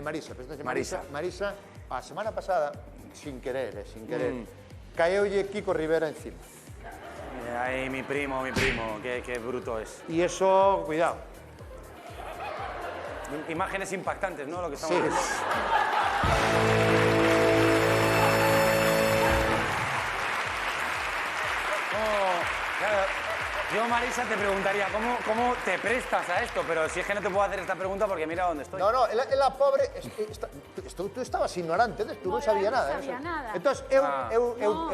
Marisa, presentaxe Marisa. Marisa, a semana pasada, sin querer, caeulle Kiko Rivera encima. Ay, mi primo, qué bruto es. Y eso, cuidado. Imágenes impactantes, ¿no? Lo que estamos Sí. viendo. Claro, yo, Marisa, te preguntaría, ¿cómo te prestas a esto? Pero si es que no te puedo hacer esta pregunta porque mira dónde estoy. No, ela pobre, tú estabas ignorante, tú non sabía nada. Non sabía nada. Entón,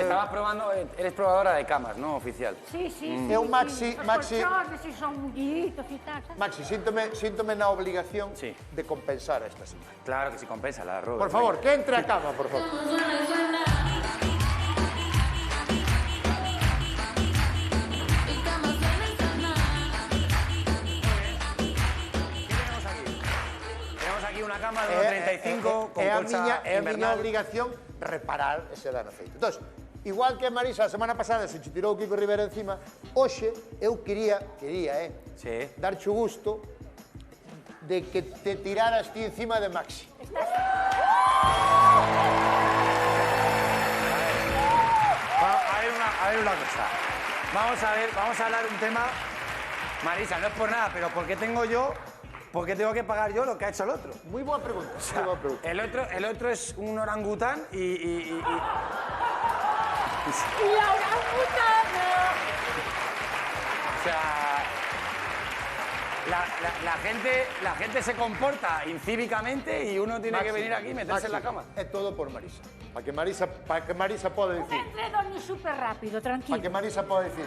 Estabas probando, eres probadora de camas, ¿no? Oficial. Sí, sí, Eu, Maxi, Os colchones, si son mulliditos y tal. ¿sabes? Maxi, síntome na obligación Sí. de compensar a esta semana. Claro que sí, compensa la arroba. Por favor, que entre a cama, por favor. Tenemos aquí una cama de 1,35 con É a colcha miña invernal. obligación reparar ese dano feito. Entón, igual que Marisa a semana pasada se che tirou o Kiko Rivera encima, hoxe eu quería Sí. darche o gusto de que te tiraras ti encima de Maxi. A ver una cosa. Vamos a hablar un tema. Marisa, no es por nada, pero ¿por qué tengo que pagar yo lo que ha hecho el otro? Muy boa pregunta. Muy boa pregunta. El otro es un orangután y Y la orangutana. o sea, la gente se comporta incívicamente y uno tiene que venir aquí y meterse en la cama. É todo por Marisa. Para que Marisa poda Me decir. entré a dormir súper rápido, Para que tranquilo. Marisa poda decir.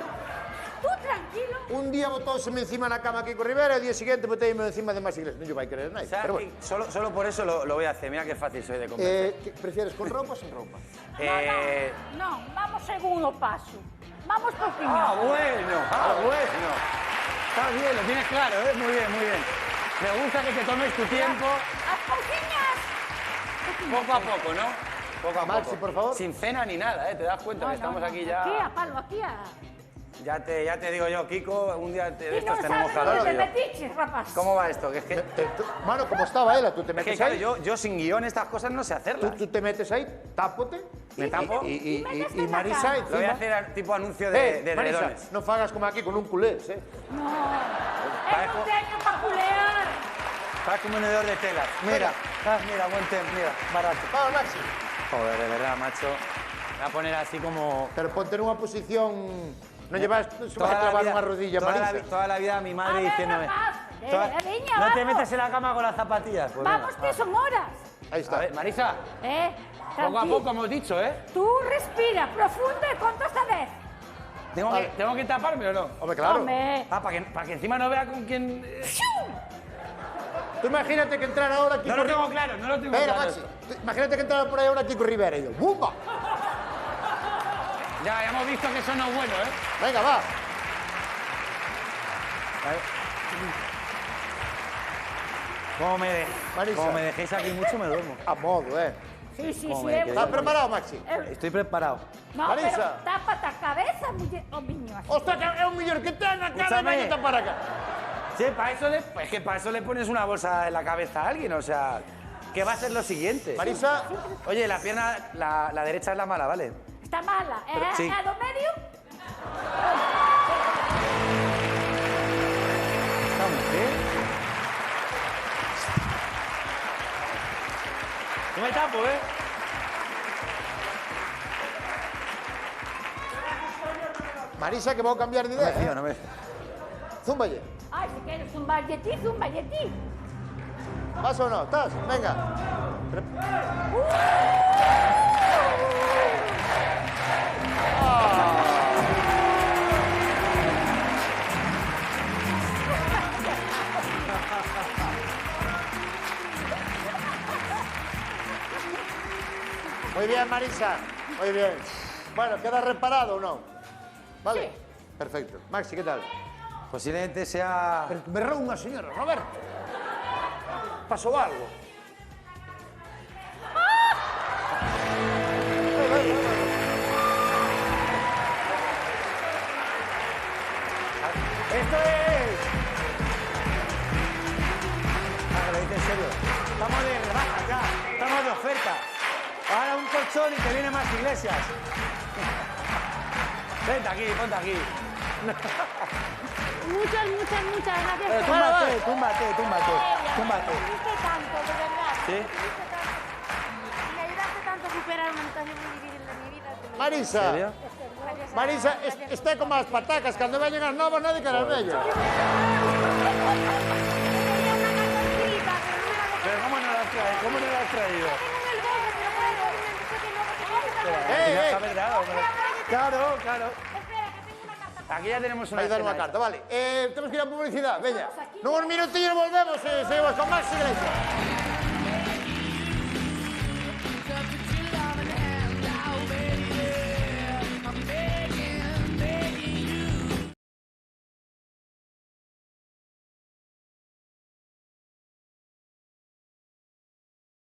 Tú tranquilo. Un día botóseme encima na cama Kiko Rivera e o día siguiente botéime encima de Maxi Iglesias. Non lle vai querer nadie. ¿Sabes Pero qué? bueno. Solo por eso lo voy a hacer. Mira qué fácil soy de convencer. ¿Qué prefieres, con ropa o sin ropa? No, vamos segundo paso. Vamos por primero. Bueno. Está bien, lo tienes claro, ¿eh? Muy bien. Me gusta que te tomes tu tiempo Las cousiñas. poco a poco, ¿no? Poco a Maxi, poco. por favor. Sin cena ni nada, ¿eh? Te das cuenta que estamos aquí ya. Aquí a palo, aquí a... Ya te digo yo, Kiko, un día de Y no estos tenemos sabes que hablar dónde tú y te yo. metiches, rapaz. ¿Cómo va esto? Que es que, Mano, como estaba ela, tú te es que metes claro, ahí. yo sin guión estas cosas no sé hacerlas. Tú te metes ahí, tápote. Me tapo. Y metes en la Marisa cama. Lo voy a encima. hacer tipo anuncio de Marisa, edredones. no fagas como aquí con un culés, ¿eh? No. Es un teño para culear. Para como un hedor de telas. Mira, buen mira, barato. Vamos, Maxi. Joder, de verdad, macho. Me voy a poner así como... Pero ponte en una posición... No llevas... No se va a clavar una rodilla, Marisa. toda la vida mi A madre ver, diciéndome... rapaz. Niña, no te vamos. metes en la cama con las zapatillas. Pues Vamos, venga, que son horas. Ahí A está. ver, Marisa, poco a Tranquilo. poco hemos dicho, ¿eh? Tú respira profundo y conta esta vez. ¿Tengo que taparme o no? Hombre, claro. Hombre. Ah, para que encima no vea con quién... Tú imagínate que entrara ahora Kiko No lo Rivera. tengo claro, no lo tengo Espera, claro. Maxi. Imagínate que entrara por ahí ahora Kiko Rivera y yo, ¡bumba! Ya hemos visto que eso no es bueno, ¿eh? Venga, va. Marisa. Como me dejéis aquí mucho, me duermo. A modo, ¿eh? Sí, sí, ¿Cómo sí. me quedé? ¿Estás preparado, Maxi? Estoy preparado. No, Marisa. pero tápate a cabeza, o miño. Así. ¡Ostras, que es un millón! ¿Qué te dan la cara Escúchame. y para acá? Sí, es que para eso le pones una bolsa en la cabeza a alguien, o sea... ¿Qué va a ser lo siguiente? Marisa, Oye, la pierna, la derecha es la mala, ¿vale? Está mala. sí. A lo medio, ¿Esta mujer? No me tapo, ¿eh? Marisa, que vou cambiar de idea, ¿eh? no me... Zúmballe. ay, si quieres un balletí, un balletí. ¿Vas o no? ¿Estás? Venga. Muy bien, Marisa. Muy bien. Bueno, ¿queda reparado o no? ¿Vale? Sí. Perfecto. Maxi, ¿qué tal? Posiblemente sea... Pero me roba una señora, Roberto. ¿Pasó algo? ¡Esto es! Ah, lo dice en serio. Estamos de verdad. 8 ni te vienen más Iglesias. Vente aquí, ponte aquí. Muchas gracias. Túmbate. Me ayudaste tanto, de verdad. ¿Sí? Me ayudaste tanto a superar una situación muy difícil de mi vida. Marisa, ¿En serio? Marisa, está como as patacas, cando veñen as novas nadie quere as vellas. Pero ¿cómo no lo has traído? ¿Cómo no lo has traído? Claro. Aquí ya tenemos una Vai dar escena unha carta, vale. Temos que ir a publicidade, veña. Nun minutinho volvemos e seguimos con máis Iglesias.